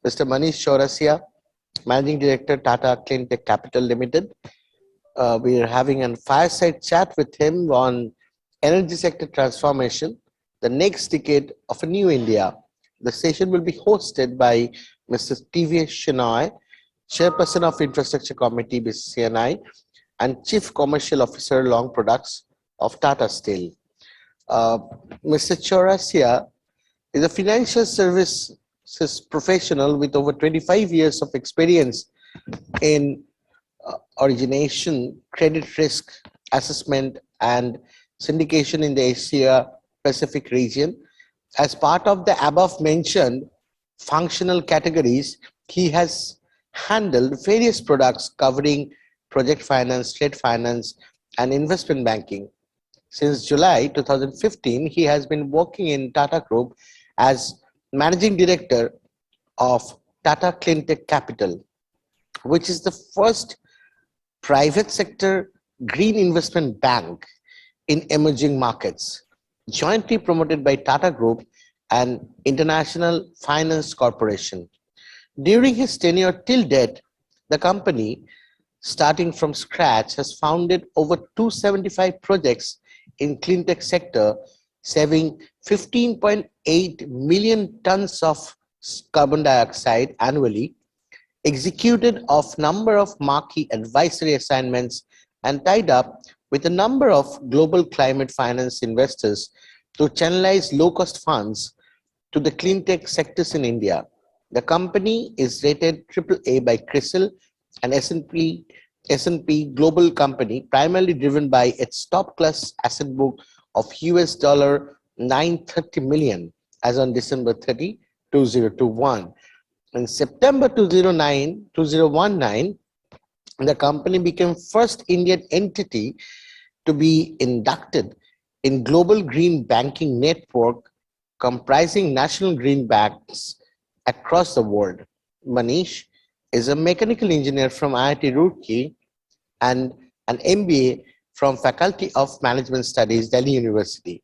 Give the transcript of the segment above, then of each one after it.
Mr. Manish Chaurasia, Managing Director, Tata Cleantech Capital Limited. We are having a fireside chat with him on energy sector transformation, the next decade of a new India. The session will be hosted by Mr. TVS Shenoy, Chairperson of Infrastructure Committee, BCC&I, and Chief Commercial Officer, Long Products of Tata Steel. Mr. Chaurasia is a financial services professional with over 25 years of experience in origination, credit risk assessment, and syndication in the Asia Pacific region. As part of the above mentioned functional categories, he has handled various products covering project finance, trade finance, and investment banking. Since July 2015, he has been working in Tata Group as Managing Director of Tata Cleantech Capital, which is the first private sector green investment bank in emerging markets, jointly promoted by Tata Group and International Finance Corporation. During his tenure till date, the company, starting from scratch, has founded over 275 projects in cleantech sector, saving 15.8 million tons of carbon dioxide annually, executed of number of marquee advisory assignments, and tied up with a number of global climate finance investors to channelize low-cost funds to the cleantech sectors in India. The company is rated AAA by CRISIL, an S&P global company, primarily driven by its top-class asset book of US $930 million as on December 30, 2021. In September 2019, the company became first Indian entity to be inducted in Global Green Banking Network, comprising national green banks across the world. Manish is a mechanical engineer from IIT Roorkee and an MBA from Faculty of Management Studies, Delhi University.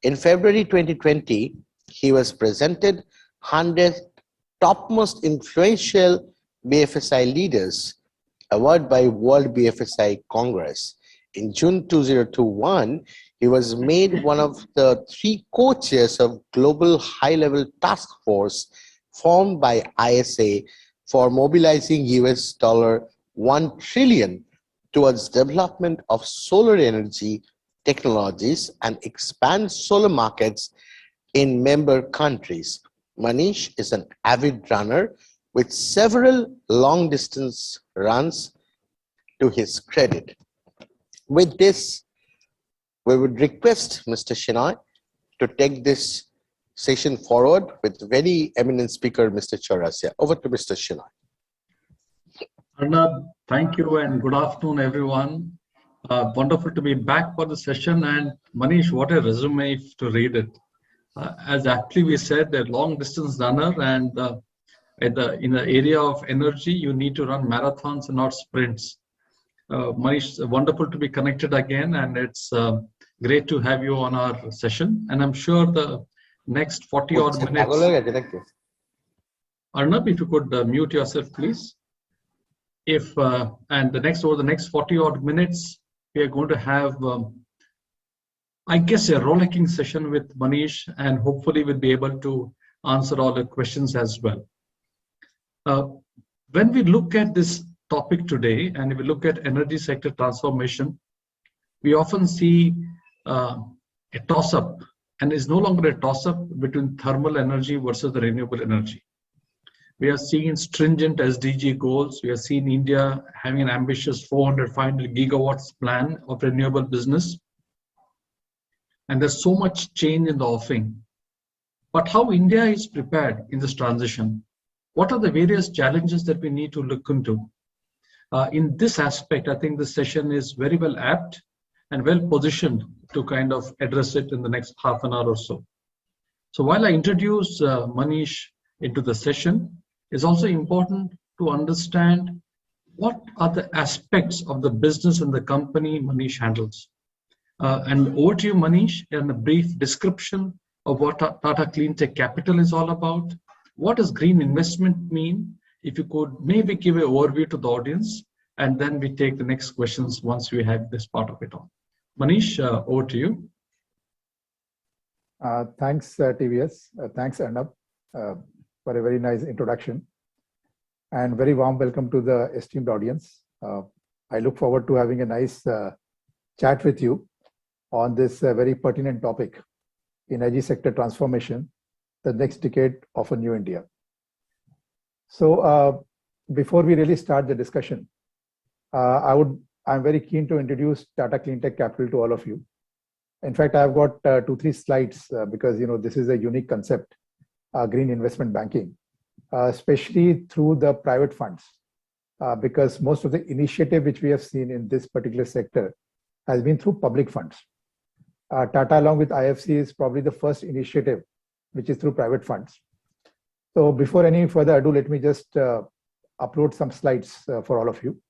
In February 2020, he was presented 100 topmost influential BFSI leaders award by World BFSI Congress. In June 2021, he was made one of the 3 co-chairs of Global High-Level Task Force formed by ISA for mobilizing US $1 trillion towards development of solar energy technologies and expand solar markets in member countries. Manish is an avid runner with several long-distance runs to his credit. With this, we would request Mr. Shenoy to take this session forward with very eminent speaker, Mr. Chaurasia. Over to Mr. Shenoy. Arnab, thank you and good afternoon, everyone. Wonderful to be back for the session. And Manish, what a resume to read it. As aptly we said, a long distance runner, and in the area of energy, you need to run marathons and not sprints. Manish, wonderful to be connected again, and it's great to have you on our session. And I'm sure the next 40 odd minutes. Arnab, if you could mute yourself, please. And over the next 40 odd minutes, we are going to have, I guess, a rollicking session with Manish, and hopefully we'll be able to answer all the questions as well. When we look at this topic today, and if we look at energy sector transformation, we often see a toss-up, and it's no longer a toss-up between thermal energy versus the renewable energy. We are seeing stringent SDG goals. We are seeing India having an ambitious 400-500 gigawatts plan of renewable business. And there's so much change in the offing. But how India is prepared in this transition? What are the various challenges that we need to look into? In this aspect, I think this session is very well apt and well positioned to kind of address it in the next half an hour or so. So while I introduce Manish into the session, it's also important to understand what are the aspects of the business and the company Manish handles. And over to you, Manish, and a brief description of what Tata Cleantech Capital is all about, what does green investment mean? If you could maybe give an overview to the audience, and then we take the next questions once we have this part of it on. Manish, over to you. Thanks, TVS. Thanks, Arnab, for a very nice introduction. And very warm welcome to the esteemed audience. I look forward to having a nice chat with you on this very pertinent topic, energy sector transformation, the next decade of a new India. So before we really start the discussion, I'm very keen to introduce Tata Cleantech Capital to all of you. In fact, I've got 2-3 slides because this is a unique concept, green investment banking, especially through the private funds, because most of the initiative which we have seen in this particular sector has been through public funds. Tata, along with IFC, is probably the first initiative which is through private funds. So before any further ado, let me just upload some slides for all of you.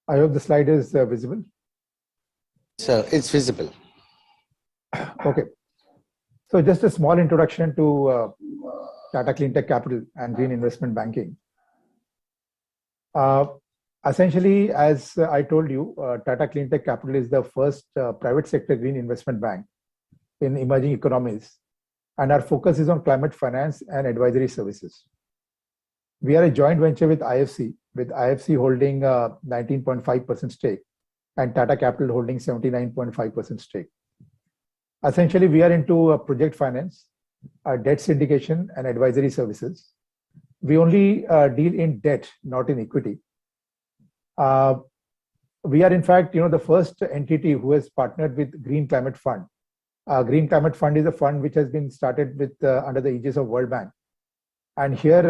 I hope the slide is visible. So it's visible. Okay. So just a small introduction to Tata Cleantech Capital and green investment banking. Essentially, as I told you, Tata Cleantech Capital is the first private sector green investment bank in emerging economies, and our focus is on climate finance and advisory services. We are a joint venture with IFC holding 19.5% stake and Tata Capital holding 79.5% stake. Essentially, we are into project finance, debt syndication, and advisory services. We only deal in debt, not in equity. We are, in fact, the first entity who has partnered with Green Climate Fund. Green Climate Fund is a fund which has been started with under the aegis of World Bank. And here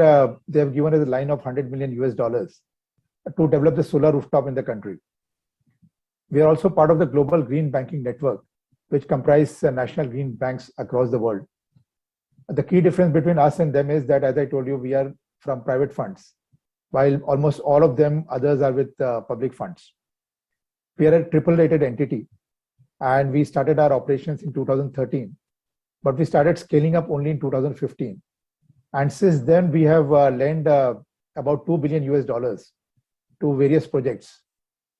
they have given us a line of $100 million to develop the solar rooftop in the country. We are also part of the global green banking network, which comprises national green banks across the world. The key difference between us and them is that, as I told you, we are from private funds, while almost all of them others are with public funds. We are a triple-rated entity, and we started our operations in 2013, but we started scaling up only in 2015. And since then, we have lent about $2 billion to various projects.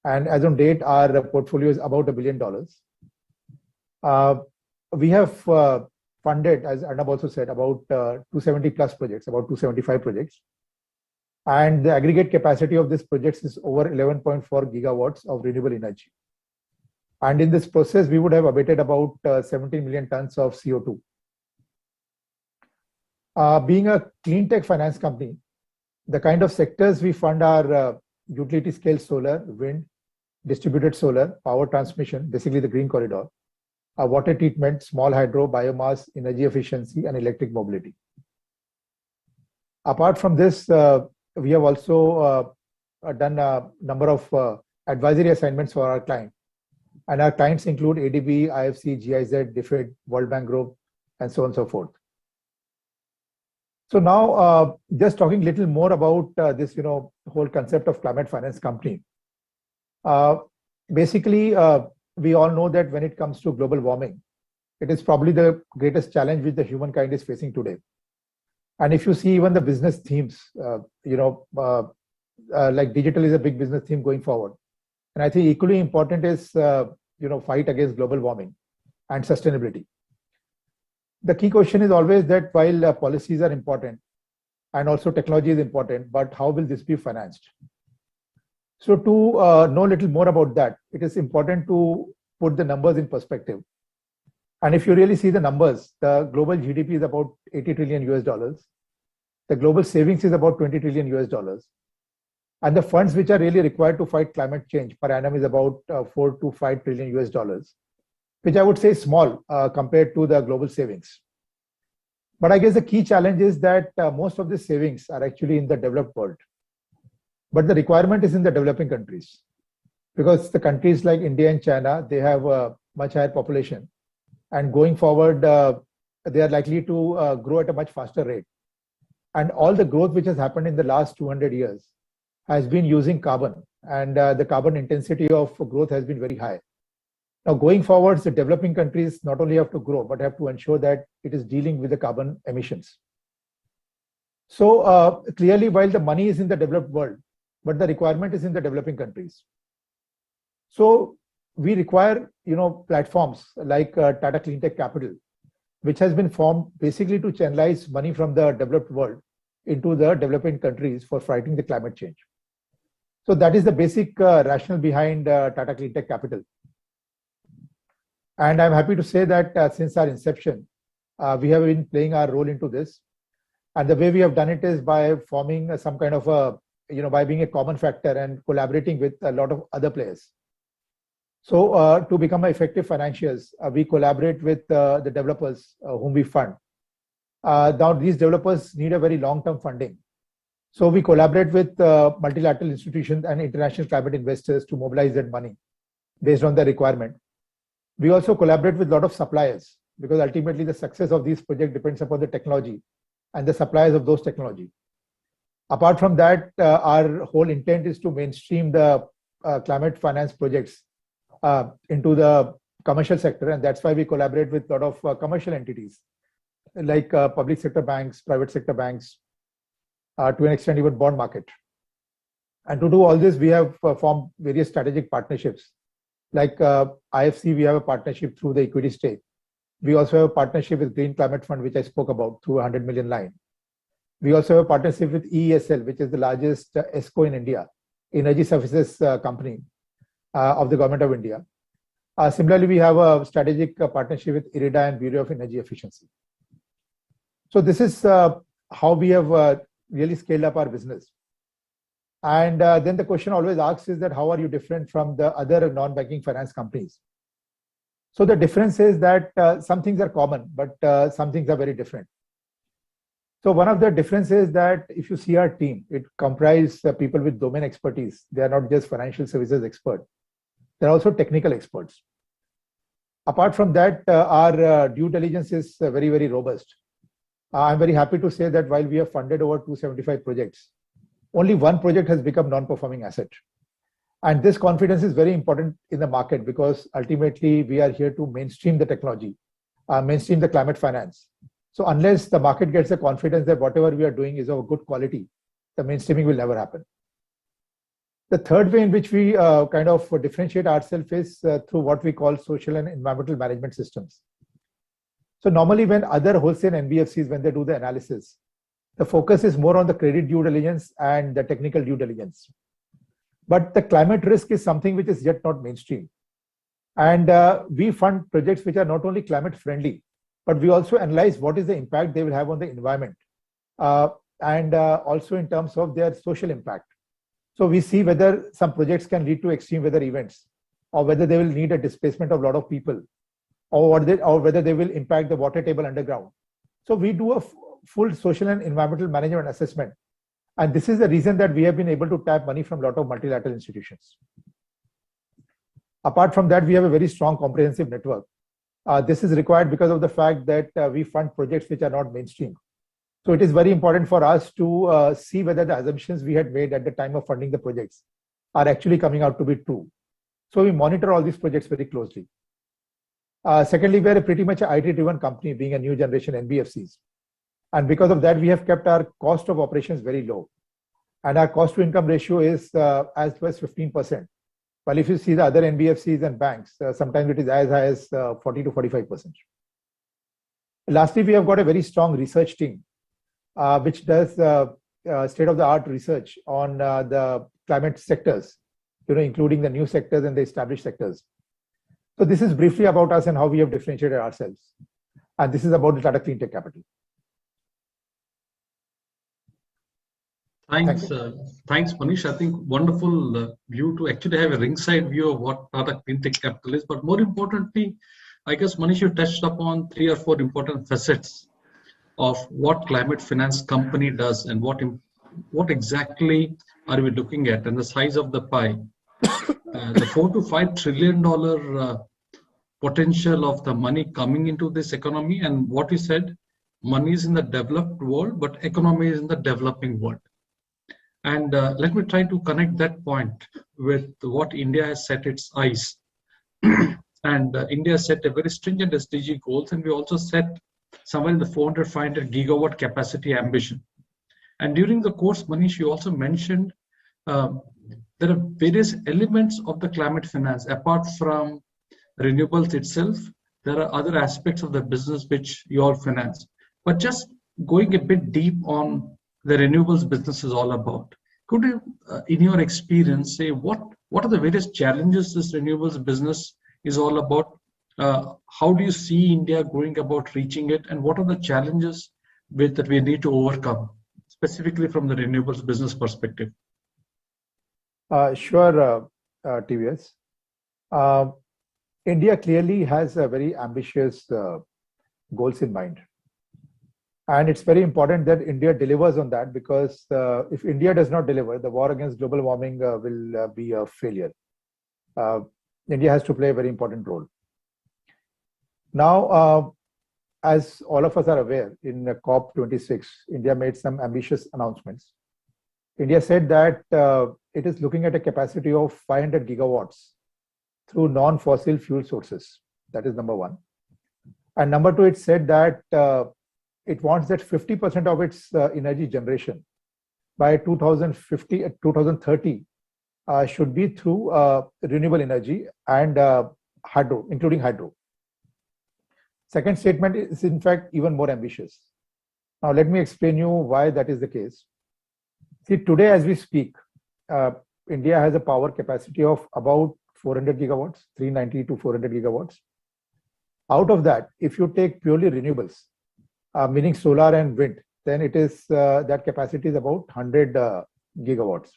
And as on date, our portfolio is about $1 billion. We have funded, as Arnab also said, about 270 plus projects, about 275 projects. And the aggregate capacity of these projects is over 11.4 gigawatts of renewable energy. And in this process, we would have abated about 17 million tons of CO2. Being a clean tech finance company, the kind of sectors we fund are utility scale solar, wind, distributed solar, power transmission, basically the green corridor, water treatment, small hydro, biomass, energy efficiency, and electric mobility. Apart from this, we have also done a number of advisory assignments for our client. And our clients include ADB, IFC, GIZ, DFID, World Bank Group, and so on and so forth. So now, just talking a little more about this, whole concept of climate finance company. Basically, we all know that when it comes to global warming, it is probably the greatest challenge which the humankind is facing today. And if you see even the business themes, like digital is a big business theme going forward. And I think equally important is, fight against global warming and sustainability. The key question is always that while policies are important and also technology is important, but how will this be financed? So to know a little more about that, it is important to put the numbers in perspective. And if you really see the numbers, the global GDP is about $80 trillion. The global savings is about $20 trillion. And the funds which are really required to fight climate change per annum is about $4 to $5 trillion, which I would say is small compared to the global savings. But I guess the key challenge is that most of the savings are actually in the developed world. But the requirement is in the developing countries, because the countries like India and China, they have a much higher population. And going forward, they are likely to grow at a much faster rate. And all the growth which has happened in the last 200 years has been using carbon, and the carbon intensity of growth has been very high. Now, going forward, the developing countries not only have to grow, but have to ensure that it is dealing with the carbon emissions. So clearly, while the money is in the developed world, but the requirement is in the developing countries. So we require, platforms like Tata Cleantech Capital, which has been formed basically to channelize money from the developed world into the developing countries for fighting the climate change. So that is the basic rationale behind Tata Cleantech Capital. And I'm happy to say that since our inception, we have been playing our role into this. And the way we have done it is by forming some kind of by being a common factor and collaborating with a lot of other players. So to become effective financiers, we collaborate with the developers whom we fund. Now these developers need a very long-term funding. So we collaborate with multilateral institutions and international climate investors to mobilize that money based on their requirement. We also collaborate with a lot of suppliers, because ultimately the success of these projects depends upon the technology and the suppliers of those technology. Apart from that, our whole intent is to mainstream the climate finance projects into the commercial sector, and that's why we collaborate with a lot of commercial entities like public sector banks, private sector banks, to an extent even bond market. And to do all this, we have formed various strategic partnerships. Like IFC, we have a partnership through the equity stake. We also have a partnership with Green Climate Fund, which I spoke about, through a 100 million line. We also have a partnership with EESL, which is the largest ESCO in India, energy services company of the government of India. Similarly, we have a strategic partnership with IRIDA and Bureau of Energy Efficiency. So this is how we have really scaled up our business. And then the question always asks is that how are you different from the other non-banking finance companies? So the difference is that some things are common, but some things are very different. So one of the differences is that if you see our team, it comprises people with domain expertise. They are not just financial services experts. They're also technical experts. Apart from that, our due diligence is very, very robust. I'm very happy to say that while we have funded over 275 projects, only one project has become non-performing asset. And this confidence is very important in the market, because ultimately we are here to mainstream the technology, mainstream the climate finance. So unless the market gets the confidence that whatever we are doing is of good quality, the mainstreaming will never happen. The third way in which we kind of differentiate ourselves is through what we call social and environmental management systems. So normally when other wholesale NBFCs, when they do the analysis, the focus is more on the credit due diligence and the technical due diligence. But the climate risk is something which is yet not mainstream. And we fund projects which are not only climate friendly, but we also analyze what is the impact they will have on the environment, and also in terms of their social impact. So we see whether some projects can lead to extreme weather events, or whether they will need a displacement of a lot of people, or whether they will impact the water table underground. So we do a full social and environmental management assessment. And this is the reason that we have been able to tap money from a lot of multilateral institutions. Apart from that, we have a very strong comprehensive network. This is required because of the fact that we fund projects which are not mainstream. So it is very important for us to see whether the assumptions we had made at the time of funding the projects are actually coming out to be true. So we monitor all these projects very closely. Secondly, we are a pretty much an IT-driven company, being a new generation NBFCs. And because of that, we have kept our cost of operations very low. And our cost to income ratio is as low as 15%. While if you see the other NBFCs and banks, sometimes it is as high as 40 to 45%. Lastly, we have got a very strong research team, which does state-of-the-art research on the climate sectors, including the new sectors and the established sectors. So this is briefly about us and how we have differentiated ourselves. And this is about the Tata Cleantech Capital. Thanks, Manish. I think wonderful view to actually have a ringside view of what Tata Cleantech Capital is. But more importantly, I guess, Manish, you touched upon 3 or 4 important facets of what climate finance company does and what exactly are we looking at, and the size of the pie. The $4 to $5 trillion potential of the money coming into this economy, and what you said, money is in the developed world, but economy is in the developing world. And let me try to connect that point with what India has set its eyes. And India set a very stringent SDG goals, and we also set somewhere in the 400, 500 gigawatt capacity ambition. And during the course, Manish, you also mentioned there are various elements of the climate finance. Apart from renewables itself, there are other aspects of the business which you all finance. But just going a bit deep on the renewables business is all about, could you, in your experience, say what are the various challenges this renewables business is all about? How do you see India going about reaching it, and what are the challenges that we need to overcome, specifically from the renewables business perspective? Sure, TVS. India clearly has a very ambitious goals in mind. And it's very important that India delivers on that, because if India does not deliver, the war against global warming will be a failure. India has to play a very important role. Now, as all of us are aware, in COP26, India made some ambitious announcements. India said that it is looking at a capacity of 500 gigawatts through non-fossil fuel sources. That is number one. And number two, it said that it wants that 50% of its energy generation by 2030 should be through renewable energy and hydro, including hydro. Second statement is in fact even more ambitious. Now let me explain you why that is the case. See, today as we speak, India has a power capacity of about 400 gigawatts, 390 to 400 gigawatts. Out of that, if you take purely renewables, meaning solar and wind, then it is that capacity is about 100 gigawatts.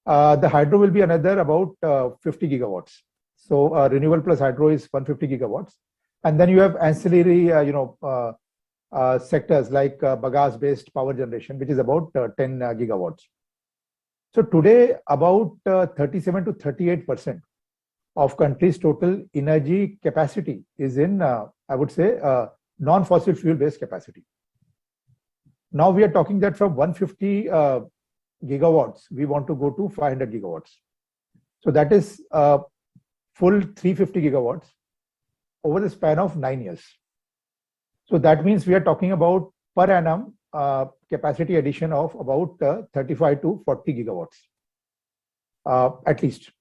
The hydro will be another about 50 gigawatts. So renewable plus hydro is 150 gigawatts. And then you have ancillary, sectors like bagasse-based power generation, which is about 10 gigawatts. So today, about 37 to 38% of country's total energy capacity is in, I would say, non-fossil fuel-based capacity. Now we are talking that from 150 gigawatts, we want to go to 500 gigawatts. So that is full 350 gigawatts over the span of 9 years. So that means we are talking about per annum capacity addition of about 35 to 40 gigawatts, at least.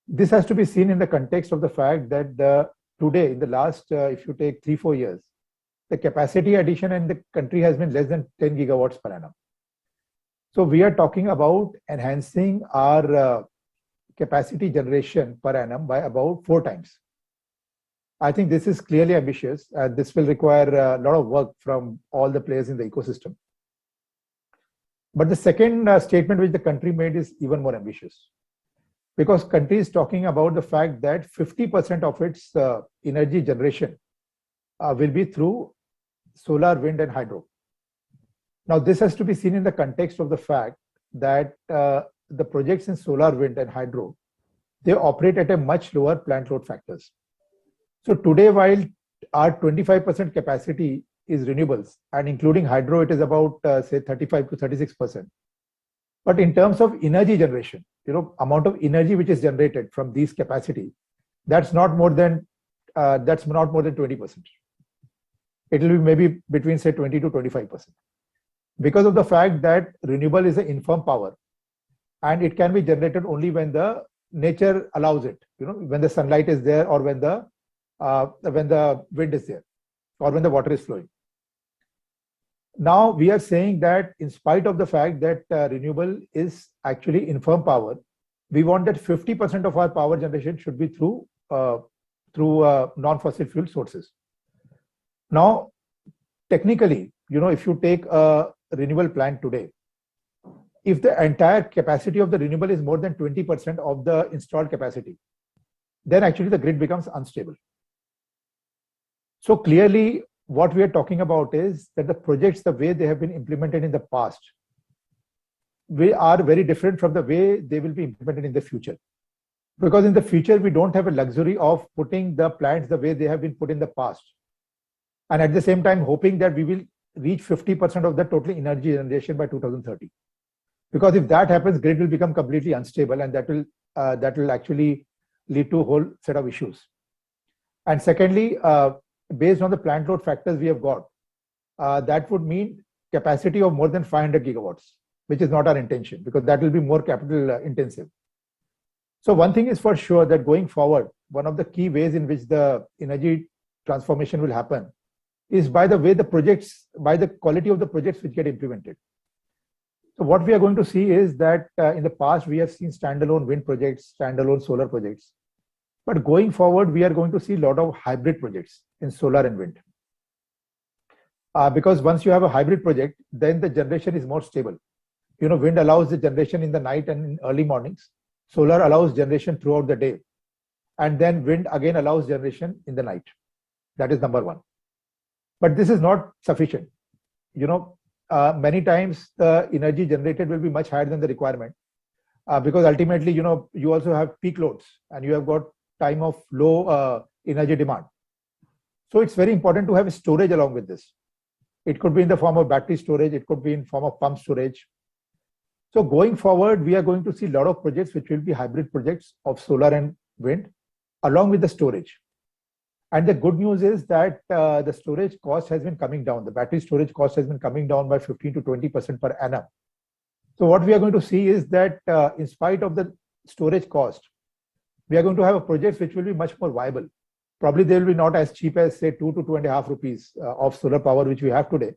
This has to be seen in the context of the fact that today, in the last, if you take 3-4 years, the capacity addition in the country has been less than 10 gigawatts per annum. So we are talking about enhancing our capacity generation per annum by about 4 times. I think this is clearly ambitious, and this will require a lot of work from all the players in the ecosystem. But the second statement which the country made is even more ambitious, because country is talking about the fact that 50% of its energy generation will be through solar, wind, and hydro. Now, this has to be seen in the context of the fact that the projects in solar, wind, and hydro, they operate at a much lower plant load factors. So today, while our 25% capacity is renewables, and including hydro, it is about say 35 to 36%. But in terms of energy generation, amount of energy which is generated from these capacity, that's not more than 20%. It will be maybe between say 20 to 25%, because of the fact that renewable is an infirm power, and it can be generated only when the nature allows it. When the sunlight is there, or when the wind is there, or when the water is flowing. Now we are saying that in spite of the fact that renewable is actually infirm power, we want that 50% of our power generation should be through non-fossil fuel sources. Now, technically, if you take a renewable plant today, if the entire capacity of the renewable is more than 20% of the installed capacity, then actually the grid becomes unstable. So clearly, what we are talking about is that the projects, the way they have been implemented in the past, are very different from the way they will be implemented in the future. Because in the future, we don't have a luxury of putting the plants the way they have been put in the past. and at the same time hoping that we will reach 50% of the total energy generation by 2030. Because if that happens, grid will become completely unstable, and that will actually lead to a whole set of issues. And secondly, based on the plant load factors we have got, that would mean capacity of more than 500 gigawatts, which is not our intention, because that will be more capital intensive. So one thing is for sure, that going forward, one of the key ways in which the energy transformation will happen is by the way the projects, by the quality of the projects which get implemented. So what we are going to see is that in the past, we have seen standalone wind projects, standalone solar projects. But going forward, we are going to see a lot of hybrid projects in solar and wind. Because once you have a hybrid project, then the generation is more stable. You know, wind allows the generation in the night and in early mornings. Solar allows generation throughout the day. And then wind again allows generation in the night. That is number one. But this is not sufficient. You know, many times the energy generated will be much higher than the requirement. Because ultimately, you know, you also have peak loads and you have got time of low energy demand. So it's very important to have storage along with this. It could be in the form of battery storage. It could be in form of pump storage. So going forward, we are going to see a lot of projects which will be hybrid projects of solar and wind along with the storage. And the good news is that the storage cost has been coming down. The battery storage cost has been coming down by 15 to 20% per annum. So what we are going to see is that in spite of the storage cost, we are going to have a project which will be much more viable. Probably they will be not as cheap as say 2 to 2.5 rupees of solar power, which we have today,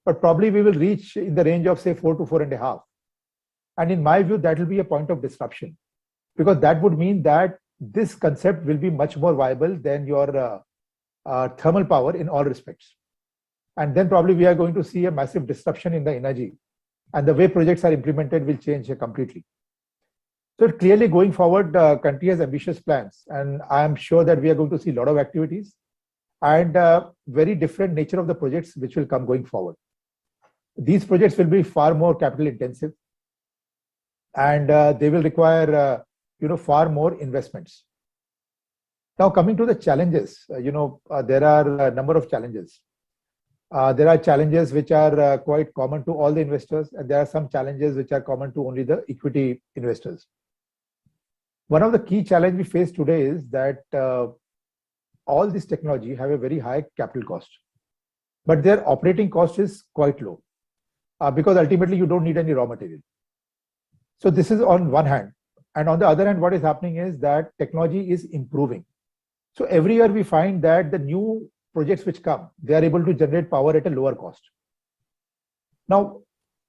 but probably we will reach in the range of say 4 to 4.5. And in my view, that will be a point of disruption, because that would mean that this concept will be much more viable than your thermal power in all respects. And then probably we are going to see a massive disruption in the energy, and the way projects are implemented will change completely. So clearly going forward, country has ambitious plans, and I am sure that we are going to see a lot of activities and very different nature of the projects which will come going forward. These projects will be far more capital intensive, and they will require far more investments. Now coming to the challenges, there are a number of challenges. There are challenges which are quite common to all the investors, and there are some challenges which are common to only the equity investors. One of the key challenges we face today is that all this technology have a very high capital cost, but their operating cost is quite low because ultimately you don't need any raw material. So this is on one hand. And on the other hand, what is happening is that technology is improving. So every year we find that the new projects which come, they are able to generate power at a lower cost. Now,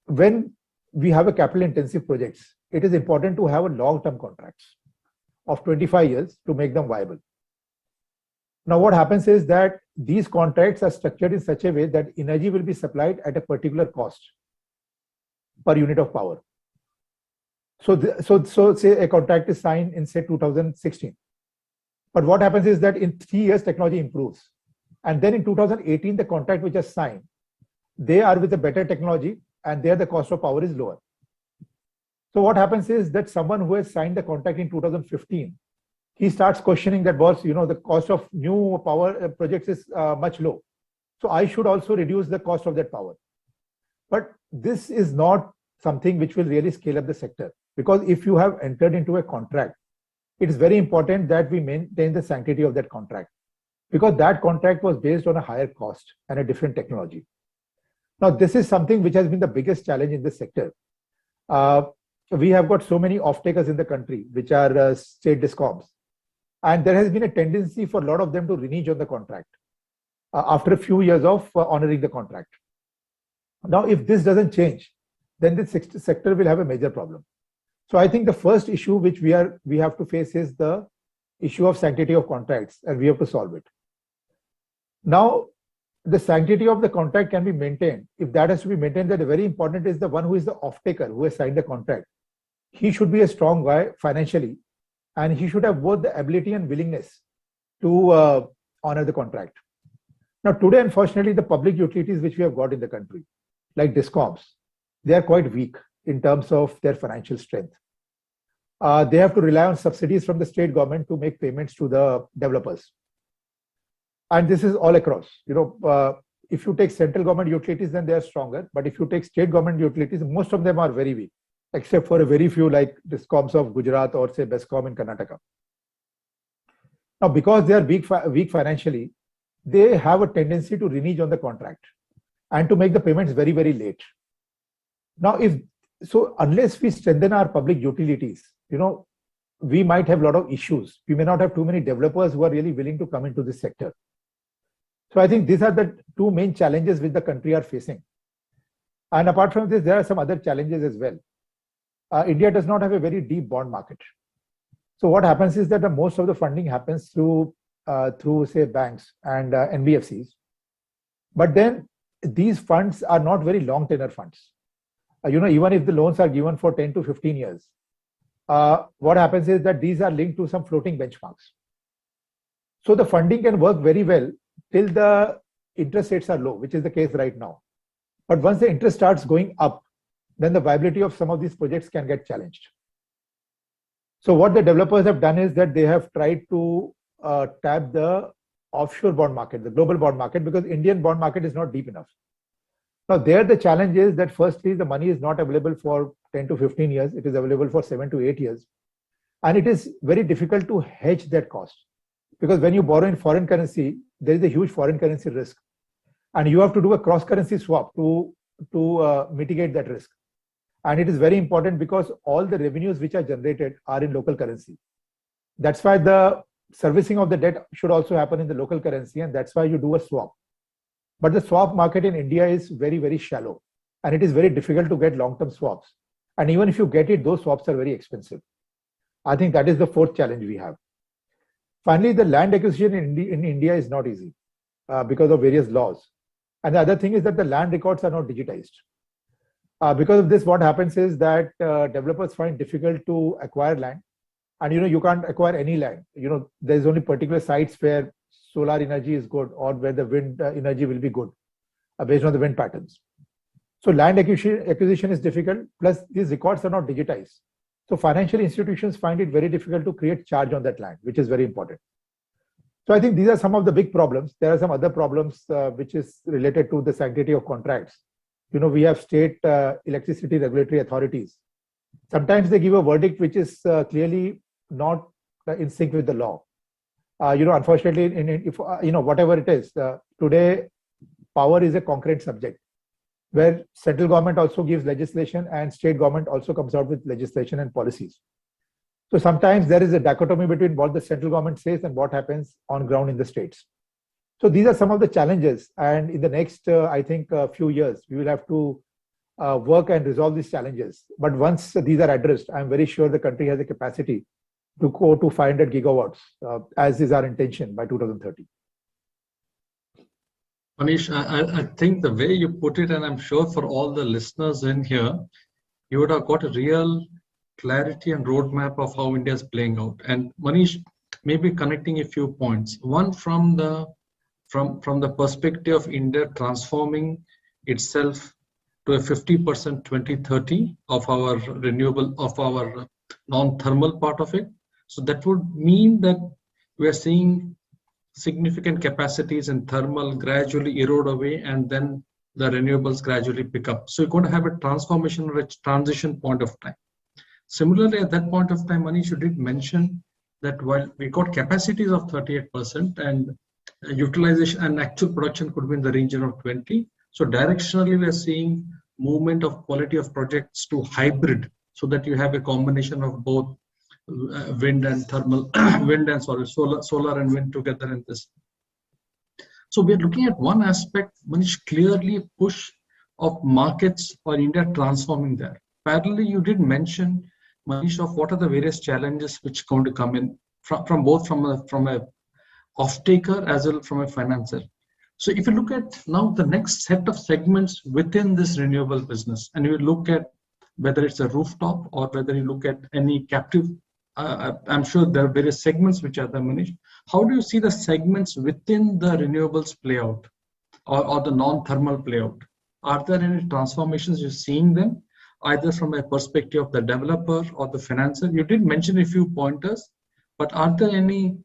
when we have a capital intensive projects, it is important to have a long-term contracts of 25 years to make them viable. Now, what happens is that these contracts are structured in such a way that energy will be supplied at a particular cost per unit of power. So say a contract is signed in say 2016. But what happens is that in 3 years, technology improves. And then in 2018, the contract which is signed, they are with a better technology, and there the cost of power is lower. So what happens is that someone who has signed the contract in 2015, he starts questioning that, boss, the cost of new power projects is much low. So I should also reduce the cost of that power. But this is not something which will really scale up the sector, because if you have entered into a contract, it is very important that we maintain the sanctity of that contract, because that contract was based on a higher cost and a different technology. Now, this is something which has been the biggest challenge in this sector. We have got so many off-takers in the country, which are state discoms. And there has been a tendency for a lot of them to renege on the contract after a few years of honoring the contract. Now, if this doesn't change, then this sector will have a major problem. So I think the first issue which we have to face is the issue of sanctity of contracts, and we have to solve it. Now, the sanctity of the contract can be maintained. If that has to be maintained, that very important is the one who is the off-taker, who has signed the contract. He should be a strong guy financially, and he should have both the ability and willingness to honor the contract. Now, today, unfortunately, the public utilities which we have got in the country, like discoms, they are quite weak in terms of their financial strength. They have to rely on subsidies from the state government to make payments to the developers. And this is all across. If you take central government utilities, then they are stronger. But if you take state government utilities, most of them are very weak, except for a very few like Discoms of Gujarat or say Bescom in Karnataka. Now, because they are weak financially, they have a tendency to renege on the contract and to make the payments very, very late. Now, unless we strengthen our public utilities, we might have a lot of issues. We may not have too many developers who are really willing to come into this sector. So I think these are the two main challenges which the country are facing. And apart from this, there are some other challenges as well. India does not have a very deep bond market. So what happens is that most of the funding happens through say banks and NBFCs. But then these funds are not very long tenor funds. Even if the loans are given for 10 to 15 years, what happens is that these are linked to some floating benchmarks. So the funding can work very well till the interest rates are low, which is the case right now. But once the interest starts going up, then the viability of some of these projects can get challenged. So what the developers have done is that they have tried to tap the offshore bond market, the global bond market, because Indian bond market is not deep enough. Now there the challenge is that firstly, the money is not available for 10 to 15 years. It is available for 7 to 8 years. And it is very difficult to hedge that cost. Because when you borrow in foreign currency, there is a huge foreign currency risk. And you have to do a cross-currency swap to mitigate that risk. And it is very important because all the revenues which are generated are in local currency. That's why the servicing of the debt should also happen in the local currency, and that's why you do a swap. But the swap market in India is very, very shallow, and it is very difficult to get long-term swaps. And even if you get it, those swaps are very expensive. I think that is the fourth challenge we have. Finally, the land acquisition in India is not easy because of various laws. And the other thing is that the land records are not digitized. Because of this, what happens is that developers find difficult to acquire land. And you can't acquire any land. There's only particular sites where solar energy is good or where the wind energy will be good based on the wind patterns. So land acquisition is difficult, plus these records are not digitized. So financial institutions find it very difficult to create charge on that land, which is very important. So I think these are some of the big problems. There are some other problems which is related to the sanctity of contracts. We have state electricity regulatory authorities. Sometimes they give a verdict which is clearly not in sync with the law. Unfortunately, if whatever it is, today power is a concrete subject, where central government also gives legislation and state government also comes out with legislation and policies. So sometimes there is a dichotomy between what the central government says and what happens on ground in the states. So these are some of the challenges, and in the next, I think, few years, we will have to work and resolve these challenges. But once these are addressed, I'm very sure the country has a capacity to go to 500 gigawatts, as is our intention by 2030. Manish, I think the way you put it, and I'm sure for all the listeners in here, you would have got a real clarity and roadmap of how India is playing out. And Manish, maybe connecting a few points. One from the perspective of India transforming itself to a 50% 2030 of our renewable, of our non-thermal part of it. So that would mean that we are seeing significant capacities in thermal gradually erode away, and then the renewables gradually pick up. So you're going to have a transformation or a transition point of time. Similarly, at that point of time, Manish, you did mention that while we got capacities of 38% and utilization and actual production could be in the region of 20. So directionally, we are seeing movement of quality of projects to hybrid, so that you have a combination of both wind and thermal, solar and wind together in this. So we're looking at one aspect, Manish, clearly push of markets for India transforming there. Parallelly, you did mention, Manish, of what are the various challenges which are going to come in from both from a off-taker as well from a financer. So if you look at now the next set of segments within this renewable business, and you look at whether it's a rooftop or whether you look at any captive, I'm sure there are various segments which are there, Manish. How do you see the segments within the renewables play out, or the non-thermal play out? Are there any transformations you're seeing them, either from a perspective of the developer or the financer? You did mention a few pointers, but are there any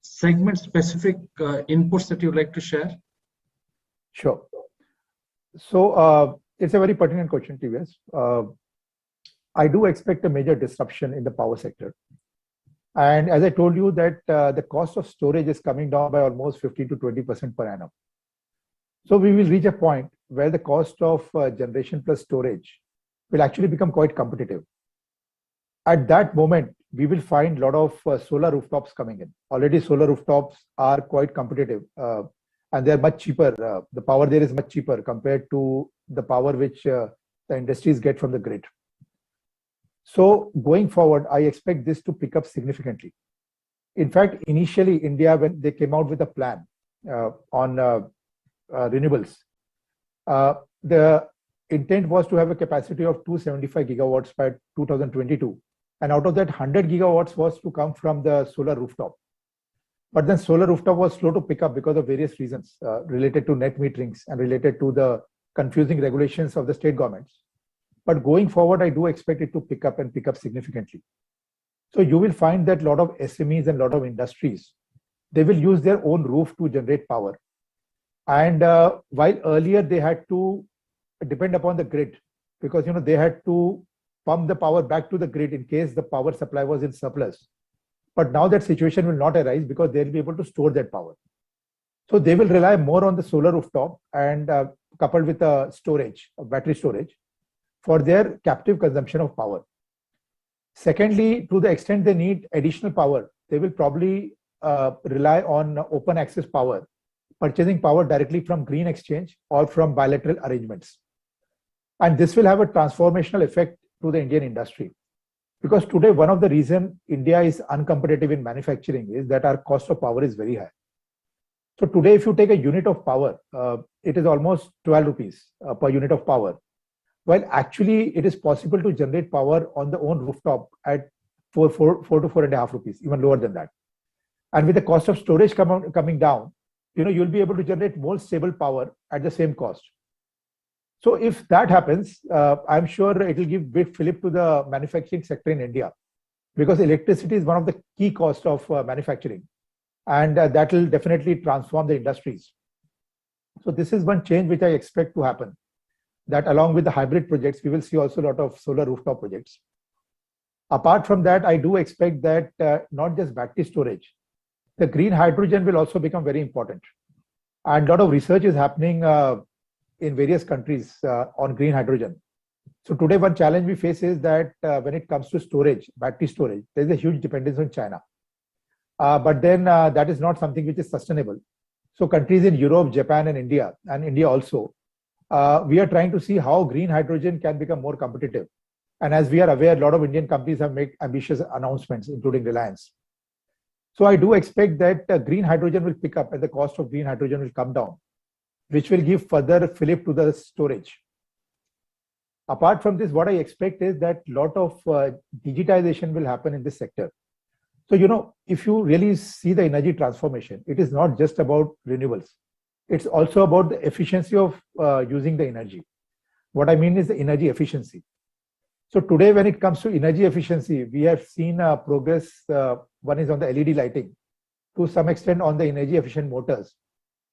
segment-specific inputs that you'd like to share? Sure. So it's a very pertinent question, TVS. I do expect a major disruption in the power sector. And as I told you that the cost of storage is coming down by almost 15 to 20% per annum. So we will reach a point where the cost of generation plus storage will actually become quite competitive. At that moment, we will find a lot of solar rooftops coming in. Already solar rooftops are quite competitive and they're much cheaper. The power there is much cheaper compared to the power which the industries get from the grid. So going forward, I expect this to pick up significantly. In fact, initially India, when they came out with a plan on renewables, the intent was to have a capacity of 275 gigawatts by 2022. And out of that, 100 gigawatts was to come from the solar rooftop. But then solar rooftop was slow to pick up because of various reasons related to net meterings and related to the confusing regulations of the state governments. But going forward, I do expect it to pick up and pick up significantly. So you will find that a lot of SMEs and a lot of industries, they will use their own roof to generate power. And while earlier they had to depend upon the grid, because they had to pump the power back to the grid in case the power supply was in surplus. But now that situation will not arise because they'll be able to store that power. So they will rely more on the solar rooftop and coupled with a storage, a battery storage, for their captive consumption of power. Secondly, to the extent they need additional power, they will probably rely on open access power, purchasing power directly from green exchange or from bilateral arrangements. And this will have a transformational effect to the Indian industry. Because today, one of the reasons India is uncompetitive in manufacturing is that our cost of power is very high. So today, if you take a unit of power, it is almost 12 rupees per unit of power. While actually it is possible to generate power on the own rooftop at 4 to 4.5 rupees, even lower than that. And with the cost of storage coming down, you'll be able to generate more stable power at the same cost. So if that happens, I'm sure it will give big fillip to the manufacturing sector in India, because electricity is one of the key costs of manufacturing, and that will definitely transform the industries. So this is one change which I expect to happen, that along with the hybrid projects, we will see also a lot of solar rooftop projects. Apart from that, I do expect that not just battery storage, the green hydrogen will also become very important. And a lot of research is happening in various countries on green hydrogen. So today, one challenge we face is that when it comes to storage, battery storage, there's a huge dependence on China. But then that is not something which is sustainable. So countries in Europe, Japan, and India also, we are trying to see how green hydrogen can become more competitive. And as we are aware, a lot of Indian companies have made ambitious announcements, including Reliance. So I do expect that green hydrogen will pick up and the cost of green hydrogen will come down, which will give further fillip to the storage. Apart from this, what I expect is that a lot of digitization will happen in this sector. So, if you really see the energy transformation, it is not just about renewables. It's also about the efficiency of using the energy. What I mean is the energy efficiency. So today, when it comes to energy efficiency, we have seen progress. One is on the LED lighting, to some extent on the energy efficient motors,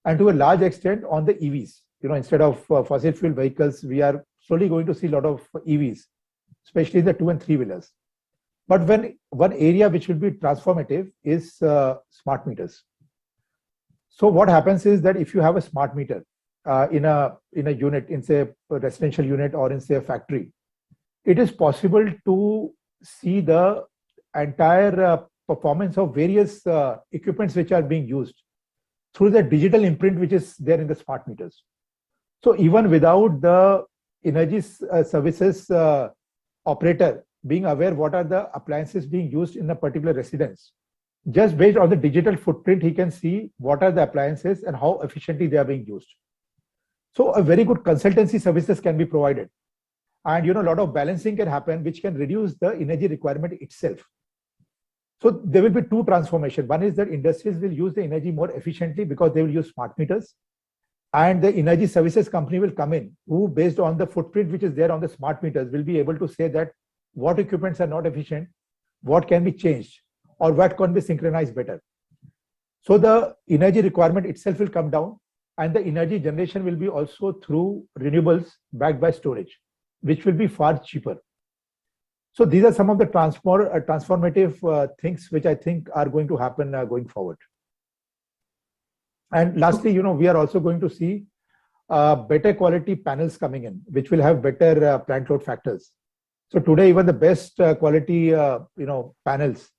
and to a large extent on the EVs. Instead of fossil fuel vehicles, we are slowly going to see a lot of EVs, especially the 2 and 3 wheelers. But one area which will be transformative is smart meters. So what happens is that if you have a smart meter in a unit, in say a residential unit or in say a factory, it is possible to see the entire performance of various equipments which are being used through the digital imprint which is there in the smart meters. So even without the energy services operator being aware what are the appliances being used in a particular residence, just based on the digital footprint, he can see what are the appliances and how efficiently they are being used. So a very good consultancy services can be provided. And a lot of balancing can happen, which can reduce the energy requirement itself. So there will be two transformations. One is that industries will use the energy more efficiently because they will use smart meters. And the energy services company will come in, who based on the footprint which is there on the smart meters will be able to say that what equipments are not efficient, what can be changed, or what can be synchronized better. So the energy requirement itself will come down, and the energy generation will be also through renewables backed by storage, which will be far cheaper. So these are some of the transformative things which I think are going to happen going forward. And lastly, we are also going to see better quality panels coming in, which will have better plant load factors. So today, even the best quality, panels,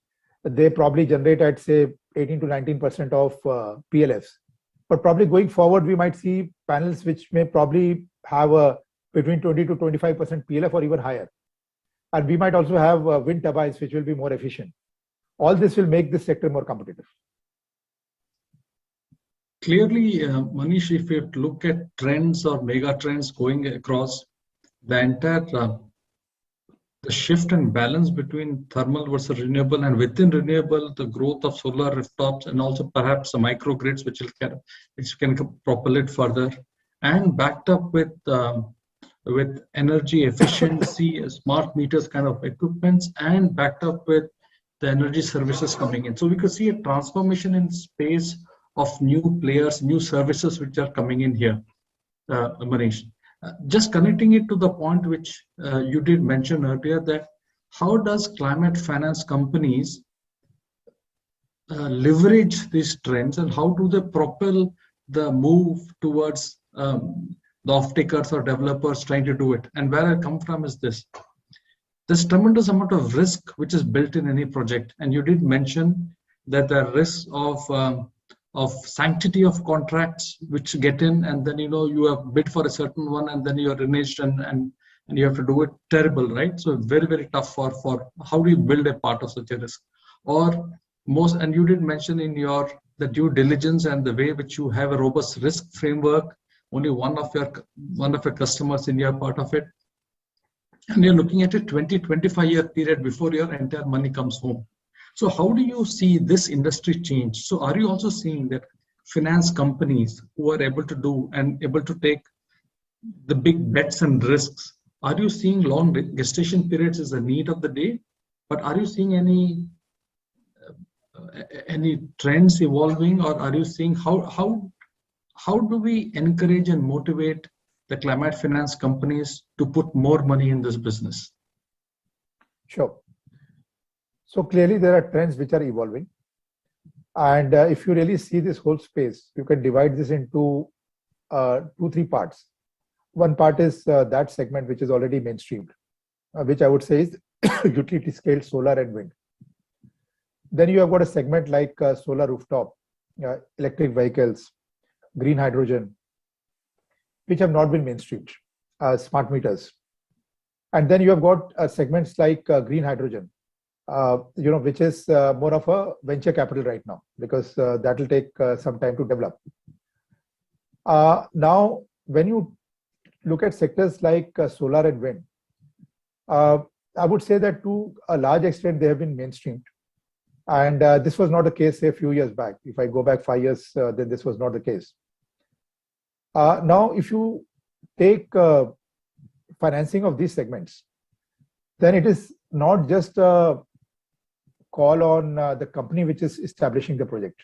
they probably generate at say 18 to 19% of PLFs. But probably going forward, we might see panels which may probably have between 20 to 25% PLF or even higher. And we might also have wind turbines which will be more efficient. All this will make this sector more competitive. Clearly, Manish, if you look at trends or mega trends going across the entire the shift and balance between thermal versus renewable, and within renewable, the growth of solar rooftops, and also perhaps the microgrids which can propel further, and backed up with energy efficiency, smart meters kind of equipments, and backed up with the energy services coming in. So we could see a transformation in space of new players, new services which are coming in here, Manish. Just connecting it to the point which you did mention earlier, that how does climate finance companies leverage these trends, and how do they propel the move towards the off-takers or developers trying to do it? And where I come from is this. There's tremendous amount of risk which is built in any project. And you did mention that there are risks of sanctity of contracts which get in, and then you have bid for a certain one, and then you are reneged and you have to do it terrible, right? So very, very tough for how do you build a part of such a risk? Or and you did mention in the due diligence and the way which you have a robust risk framework, only one of your customers in your part of it, and you're looking at a 20-25 year period before your entire money comes home. So how do you see this industry change? So are you also seeing that finance companies who are able to do and able to take the big bets and risks, are you seeing long gestation periods as a need of the day? But are you seeing any trends evolving, or are you seeing how do we encourage and motivate the climate finance companies to put more money in this business? Sure. So clearly there are trends which are evolving. And if you really see this whole space, you can divide this into 2-3 parts. One part is that segment which is already mainstreamed, which I would say is utility scale solar and wind. Then you have got a segment like solar rooftop, electric vehicles, green hydrogen, which have not been mainstreamed, smart meters. And then you have got segments like green hydrogen, which is more of a venture capital right now, because that will take some time to develop. Now, when you look at sectors like solar and wind, I would say that to a large extent, they have been mainstreamed. And this was not the case, say, a few years back. If I go back 5 years, then this was not the case. Now, if you take financing of these segments, then it is not just a call on the company which is establishing the project.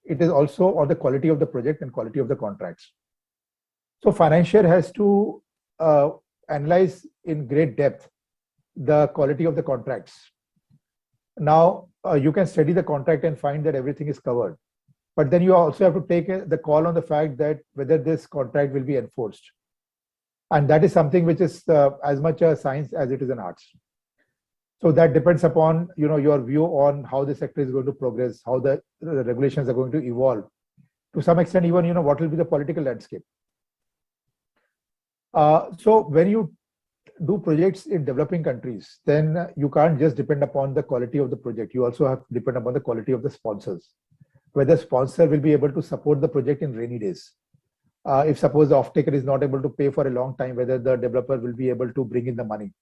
It is also on the quality of the project and quality of the contracts. So financier has to analyze in great depth the quality of the contracts. Now, you can study the contract and find that everything is covered. But then you also have to take the call on the fact that whether this contract will be enforced. And that is something which is as much a science as it is an art. So that depends upon your view on how the sector is going to progress, how the regulations are going to evolve. To some extent, even what will be the political landscape. So when you do projects in developing countries, then you can't just depend upon the quality of the project. You also have to depend upon the quality of the sponsors. Whether sponsor will be able to support the project in rainy days. If suppose the off-taker is not able to pay for a long time, whether the developer will be able to bring in the money.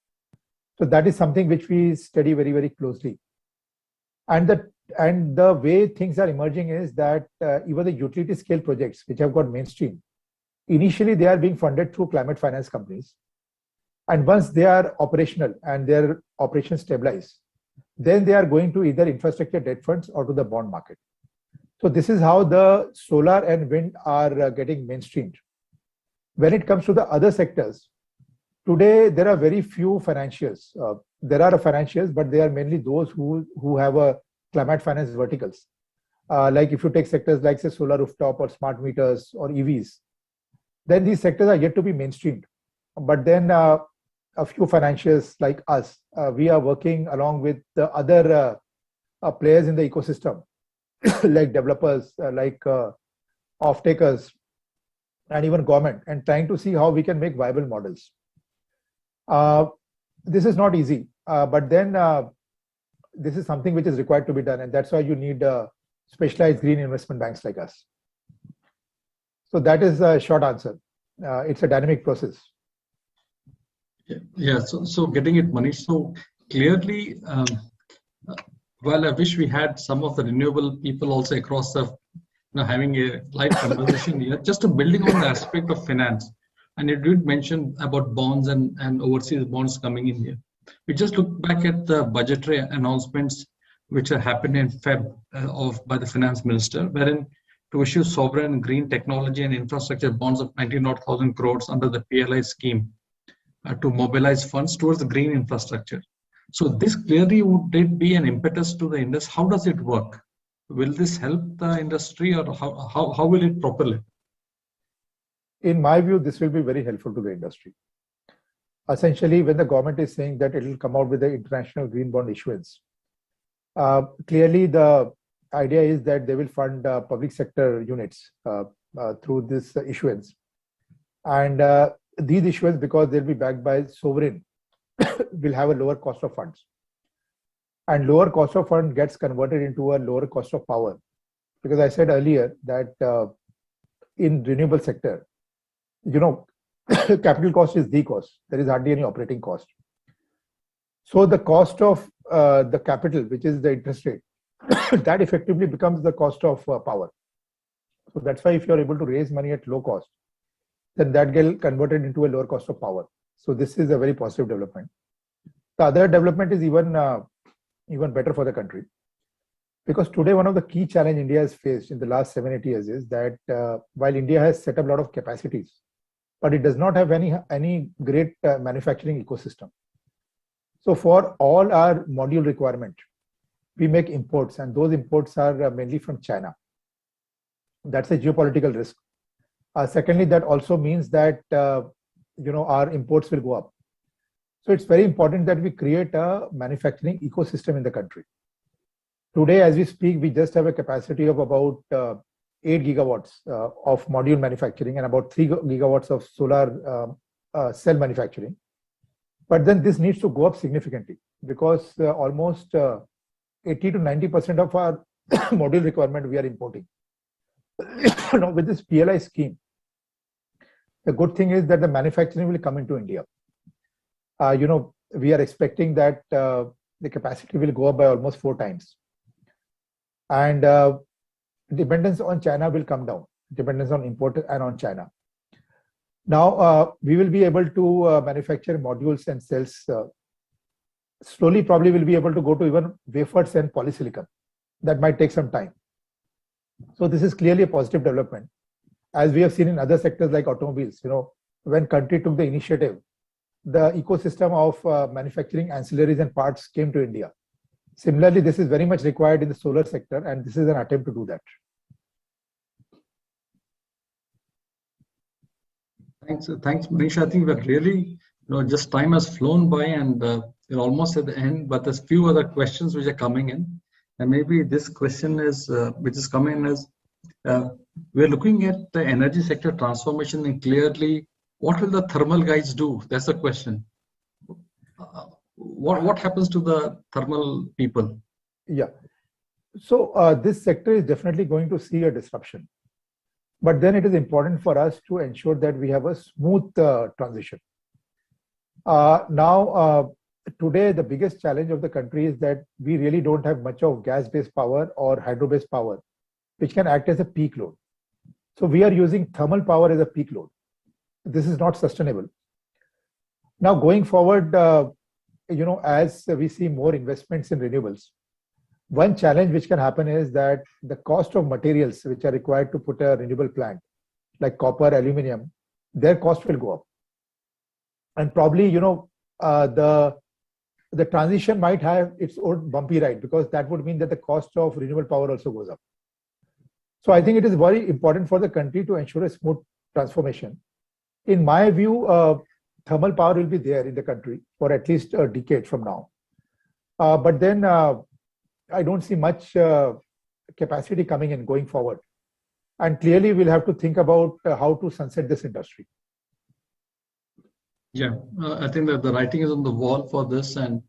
So that is something which we study very, very closely. And the way things are emerging is that even the utility scale projects which have got mainstream, initially they are being funded through climate finance companies. And once they are operational and their operations stabilize, then they are going to either infrastructure debt funds or to the bond market. So this is how the solar and wind are getting mainstreamed. When it comes to the other sectors, today there are very few financiers. There are financiers, but they are mainly those who have a climate finance verticals. Like if you take sectors like say solar rooftop or smart meters or EVs, then these sectors are yet to be mainstreamed. But then a few financiers like us, we are working along with the other players in the ecosystem, like developers, like off-takers, and even government, and trying to see how we can make viable models. This is not easy, but then this is something which is required to be done, and that's why you need specialized green investment banks like us. So that is a short answer. It's a dynamic process. Yeah. So getting it, Manish. So clearly, while I wish we had some of the renewable people also across the, having a live conversation here, just building on the aspect of finance. And you did mention about bonds and overseas bonds coming in here. We just look back at the budgetary announcements which are happening in Feb by the finance minister, wherein to issue sovereign green technology and infrastructure bonds of 19,000 crores under the PLI scheme to mobilize funds towards the green infrastructure. So this clearly would it be an impetus to the industry? How does it work? Will this help the industry, or how will it propel it? In my view, this will be very helpful to the industry. Essentially, when the government is saying that it will come out with the international green bond issuance, clearly the idea is that they will fund public sector units through this issuance. And these issuance, because they'll be backed by sovereign, will have a lower cost of funds. And lower cost of fund gets converted into a lower cost of power. Because I said earlier that in renewable sector, capital cost is the cost. There is hardly any operating cost. So the cost of the capital, which is the interest rate, that effectively becomes the cost of power. So that's why if you're able to raise money at low cost, then that gets converted into a lower cost of power. So this is a very positive development. The other development is even better for the country. Because today, one of the key challenges India has faced in the last 7-8 years is that while India has set up a lot of capacities, but it does not have any great manufacturing ecosystem. So for all our module requirement, we make imports, and those imports are mainly from China. That's a geopolitical risk. Secondly, that also means that our imports will go up. So it's very important that we create a manufacturing ecosystem in the country. Today, as we speak, we just have a capacity of about 8 gigawatts of module manufacturing and about 3 gigawatts of solar cell manufacturing. But then this needs to go up significantly because almost 80 to 90% of our module requirement we are importing. Now, with this PLI scheme, the good thing is that the manufacturing will come into India. We are expecting that the capacity will go up by almost 4 times. And dependence on China will come down, dependence on import and on China. Now, we will be able to manufacture modules and cells. Slowly, probably we'll be able to go to even wafers and polysilicon. That might take some time. So this is clearly a positive development. As we have seen in other sectors like automobiles, when country took the initiative, the ecosystem of manufacturing ancillaries and parts came to India. Similarly, this is very much required in the solar sector, and this is an attempt to do that. Thanks, Manish. I think we're really, just time has flown by, and we're almost at the end. But there's few other questions which are coming in, and maybe this question is, which is coming is, we're looking at the energy sector transformation, and clearly, what will the thermal guys do? That's the question. What happens to the thermal people? Yeah. So this sector is definitely going to see a disruption. But then it is important for us to ensure that we have a smooth transition. Now, today, the biggest challenge of the country is that we really don't have much of gas-based power or hydro-based power, which can act as a peak load. So we are using thermal power as a peak load. This is not sustainable. Now, going forward, as we see more investments in renewables, One challenge which can happen is that the cost of materials which are required to put a renewable plant, like copper, aluminum, their cost will go up. And probably, the transition might have its own bumpy ride, because that would mean that the cost of renewable power also goes up. So I think it is very important for the country to ensure a smooth transformation. In my view, thermal power will be there in the country for at least a decade from now. But then I don't see much capacity coming in going forward. And clearly, we'll have to think about how to sunset this industry. Yeah, I think that the writing is on the wall for this, and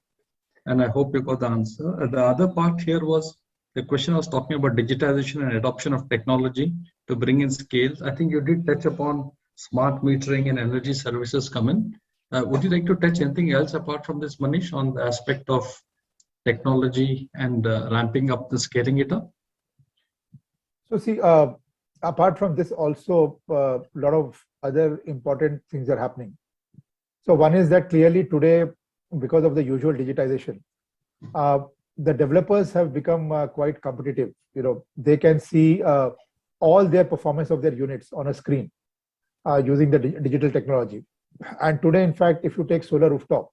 I hope you got the answer. The other part here was the question I was talking about digitization and adoption of technology to bring in scales. I think you did touch upon smart metering and energy services come in. Would you like to touch anything else apart from this, Manish, on the aspect of technology and ramping up the scaling it up? So see, apart from this, also a lot of other important things are happening. So one is that clearly today, because of the usual digitization, the developers have become quite competitive. They can see all their performance of their units on a screen using the digital technology. And today, in fact, if you take solar rooftop,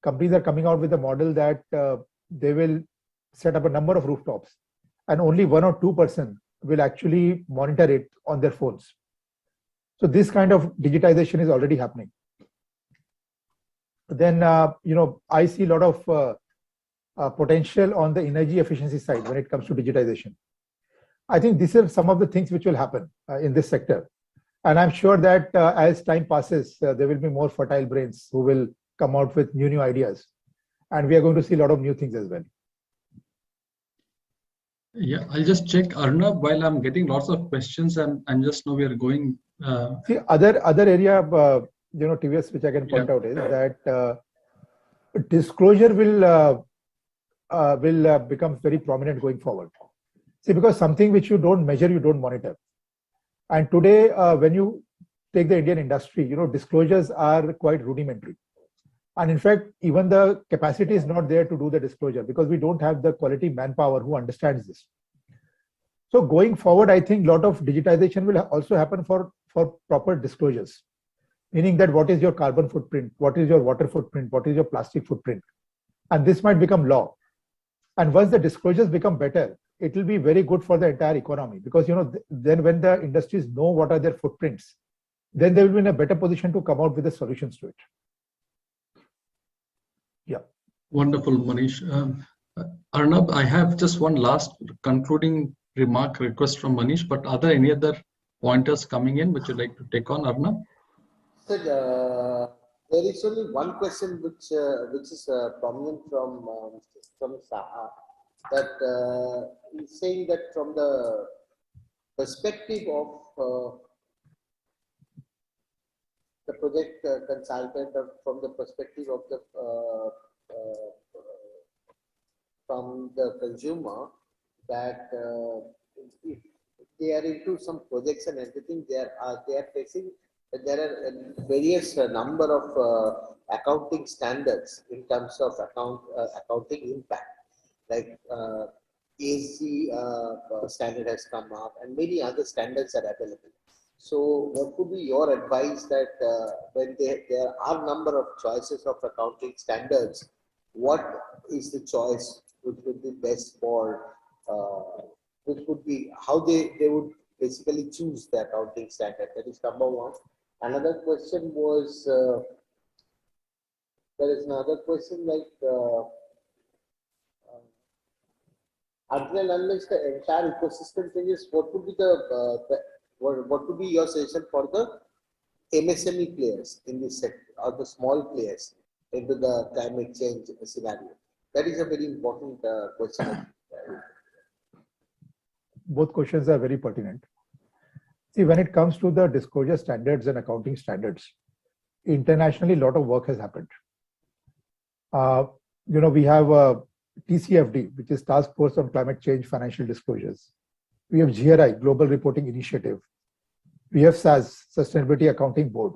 companies are coming out with a model that they will set up a number of rooftops, and only 1 or 2% will actually monitor it on their phones. So this kind of digitization is already happening. Then, I see a lot of potential on the energy efficiency side when it comes to digitization. I think these are some of the things which will happen in this sector. And I'm sure that as time passes, there will be more fertile brains who will come out with new ideas. And we are going to see a lot of new things as well. Yeah, I'll just check, Arnab, while I'm getting lots of questions, and just know we are going. See, other area, TVS, which I can point out is that disclosure will become very prominent going forward. See, because something which you don't measure, you don't monitor. And today, when you take the Indian industry, disclosures are quite rudimentary. And in fact, even the capacity is not there to do the disclosure, because we don't have the quality manpower who understands this. So going forward, I think a lot of digitization will also happen for proper disclosures, meaning that what is your carbon footprint, what is your water footprint, what is your plastic footprint. And this might become law. And once the disclosures become better, it will be very good for the entire economy, because then when the industries know what are their footprints, then they will be in a better position to come out with the solutions to it. Yeah. Wonderful, Manish. Arnab, I have just one last concluding remark request from Manish, but are there any other pointers coming in which you'd like to take on, Arnab? Sir, there is only one question which is prominent from Saha, that he's saying that from the perspective of the project consultant, or from the perspective of the from the consumer, that if they are into some projects and everything, they are facing that there are various number of accounting standards in terms of accounting impact, like AC standard has come up, and many other standards are available. So what would be your advice that when there are number of choices of accounting standards, what is the choice which would be best for, which would be how they would basically choose the accounting standard? That is number one. Another question was, there is another question like, until and unless the entire ecosystem changes, what would be what would be your suggestion for the MSME players in this sector, or the small players into the climate change scenario? That is a very important question. Both questions are very pertinent. See, when it comes to the disclosure standards and accounting standards, internationally, a lot of work has happened. We have TCFD, which is Task Force on Climate Change Financial Disclosures. We have GRI, Global Reporting Initiative. We have SAS, Sustainability Accounting Board.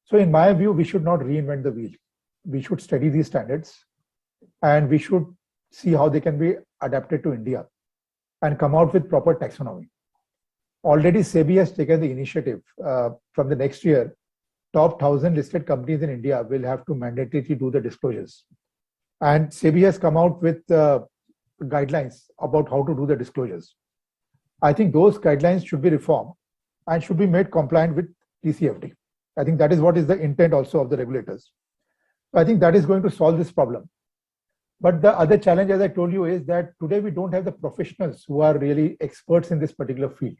So in my view, we should not reinvent the wheel. We should study these standards, and we should see how they can be adapted to India and come out with proper taxonomy. Already SEBI has taken the initiative. From the next year, top 1,000 listed companies in India will have to mandatorily do the disclosures. And SEBI has come out with guidelines about how to do the disclosures. I think those guidelines should be reformed and should be made compliant with TCFD. I think that is what is the intent also of the regulators. So I think that is going to solve this problem. But the other challenge, as I told you, is that today we don't have the professionals who are really experts in this particular field.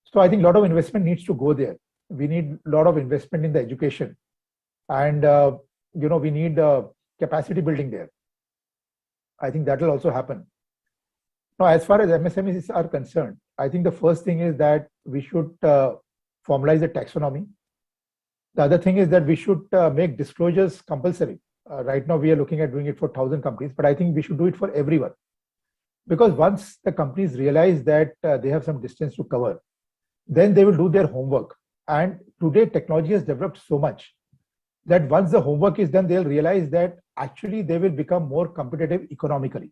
So I think a lot of investment needs to go there. We need a lot of investment in the education, and we need capacity building there. I think that will also happen. Now, as far as MSMEs are concerned, I think the first thing is that we should formalize the taxonomy. The other thing is that we should make disclosures compulsory. Right now, we are looking at doing it for 1,000 companies, but I think we should do it for everyone. Because once the companies realize that they have some distance to cover, then they will do their homework. And today, technology has developed so much that once the homework is done, they'll realize that actually they will become more competitive economically.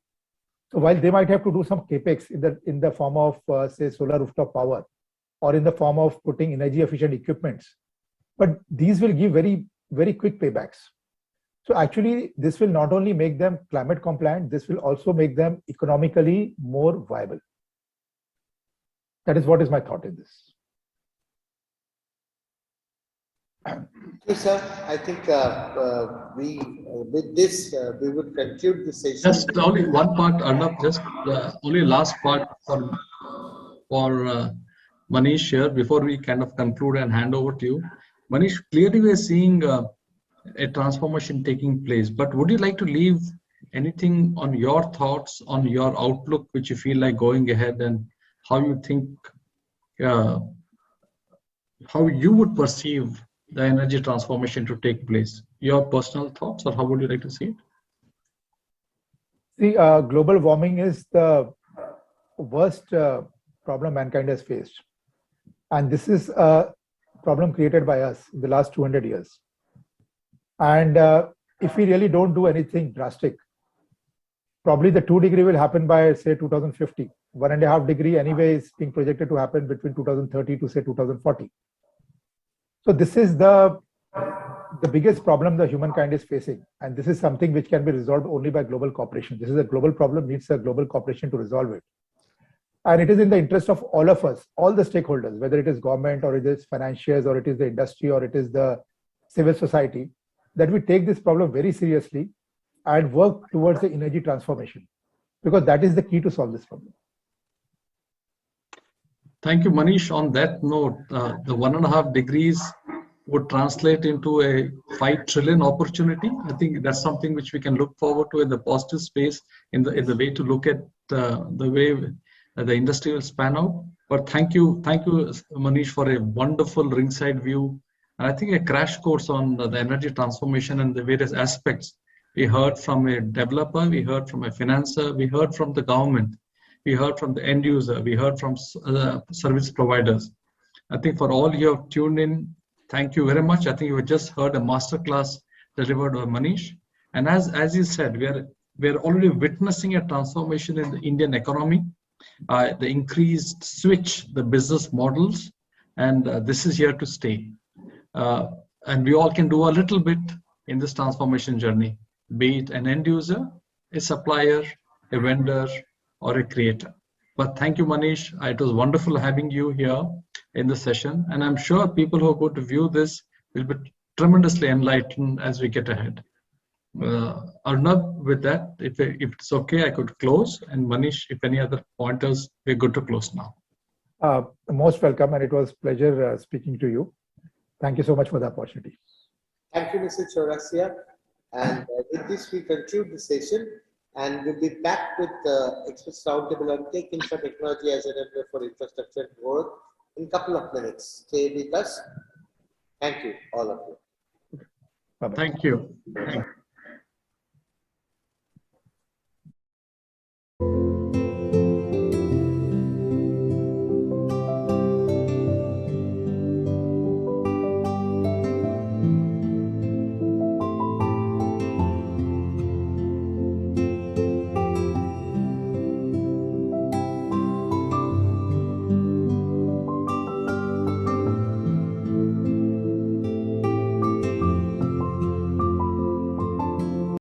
So while they might have to do some capex in the form of, say, solar rooftop power, or in the form of putting energy efficient equipments, but these will give very, very quick paybacks. So actually, this will not only make them climate compliant, this will also make them economically more viable. That is what is my thought in this. Thank you, sir. I think with this, we would conclude the session. Just only one part, Arnab, just only last part for Manish here before we kind of conclude and hand over to you. Manish, clearly we are seeing a transformation taking place, but would you like to leave anything on your thoughts, on your outlook, which you feel like going ahead, and how you think, how you would perceive the energy transformation to take place? Your personal thoughts, or how would you like to see it? See, global warming is the worst problem mankind has faced. And this is a problem created by us in the last 200 years. And if we really don't do anything drastic, probably the 2 degree will happen by, say, 2050. 1.5 degree anyway is being projected to happen between 2030 to, say, 2040. So this is the biggest problem the humankind is facing. And this is something which can be resolved only by global cooperation. This is a global problem, needs a global cooperation to resolve it. And it is in the interest of all of us, all the stakeholders, whether it is government or it is financiers or it is the industry or it is the civil society, that we take this problem very seriously and work towards the energy transformation, because that is the key to solve this problem. Thank you, Manish. On that note, the 1.5 degrees would translate into a 5 trillion opportunity. I think that's something which we can look forward to in the positive space, in the way to look at the way the industry will span out. But thank you, Manish, for a wonderful ringside view. And I think a crash course on the energy transformation and the various aspects. We heard from a developer, we heard from a financer, we heard from the government, we heard from the end user, we heard from service providers. I think for all you have tuned in, thank you very much. I think you just heard a masterclass delivered by Manish. And as you said, we are already witnessing a transformation in the Indian economy, the increased switch, the business models, and this is here to stay. And we all can do a little bit in this transformation journey, be it an end user, a supplier, a vendor, or a creator. But thank you, Manish. It was wonderful having you here in the session. And I'm sure people who are going to view this will be tremendously enlightened as we get ahead. Arnab, with that, if it's okay, I could close. And Manish, if any other pointers, we're good to close now. Most welcome, and it was a pleasure speaking to you. Thank you so much for the opportunity. Thank you, Mr. Chaurasia. And with this, we conclude the session. And we'll be back with the Express Roundtable on Tech Infra Technology as an enabler for infrastructure growth in a couple of minutes. Stay with us. Thank you, all of you. Bye-bye. Thank you. Thank you.